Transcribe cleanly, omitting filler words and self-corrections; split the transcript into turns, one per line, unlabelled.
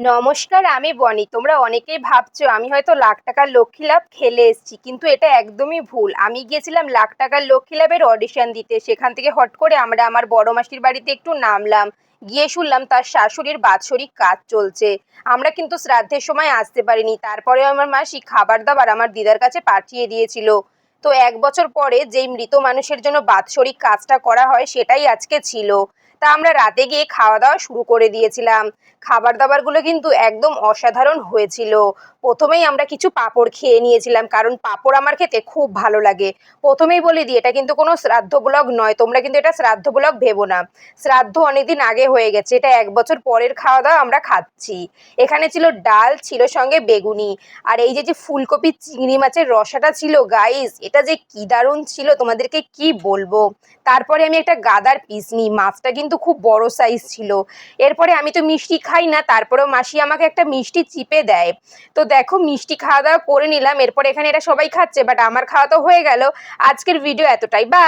নমস্কার, আমি বনি। তোমরা অনেকেই ভাবছো আমি হয়তো লাখ টাকার লক্ষ্মী লাভ খেলে এসেছি, কিন্তু এটা একদমই ভুল। আমি গিয়েছিলাম লাখ টাকার লক্ষ্মী লাভের অডিশন দিতে। সেখান থেকে হট করে আমরা আমার বড় মাসির বাড়িতে একটু নামলাম। গিয়ে শুনলাম তার শাশুড়ির বাৎসরিক কাজ চলছে। আমরা কিন্তু শ্রাদ্ধের সময় আসতে পারিনি। তারপরে আমার মাসি খাবার দাবার আমার দিদার কাছে পাঠিয়ে দিয়েছিল। তো 1 বছর পরে যেই মৃত মানুষের জন্য বাৎসরিক কাজটা করা হয় সেটাই আজকে ছিল। তা আমরা রাতে গিয়ে খাওয়া দাওয়া শুরু করে দিয়েছিলাম। খাবার দাবারগুলো কিন্তু একদম অসাধারণ হয়েছিল। প্রথমেই আমরা কিছু পাঁপড় খেয়ে নিয়েছিলাম, কারণ পাঁপড় আমার খেতে খুব ভালো লাগে। প্রথমেই বলে দিই, এটা কিন্তু কোনো শ্রাদ্ধ ব্লগ নয়, তোমরা কিন্তু এটা শ্রাদ্ধ ব্লগ ভেবো না। শ্রাদ্ধ অনেকদিন আগে হয়ে গেছে, এটা 1 বছর পরের খাওয়া দাওয়া আমরা খাচ্ছি। এখানে ছিল ডাল, ছিল সঙ্গে বেগুনি, আর এই যে যে ফুলকপি চিংড়ি মাছের রসাটা ছিল গাইস, এটা যে কি দারুণ ছিল তোমাদেরকে কি বলবো। তারপরে আমি একটা গাদার পিস নিই, মাছটা কিন্তু খুব বড় সাইজ ছিল। এরপরে আমি তো মিষ্টি খাই না, তারপরেও মাসি আমাকে একটা মিষ্টি চিপে দেয়। তো দেখো, মিষ্টি খাওয়া দাওয়া করে নিলাম। এরপরে এখানে এটা সবাই খাচ্ছে, বাট আমার খাওয়া তো হয়ে গেল। আজকের ভিডিও এতটাই, বাই।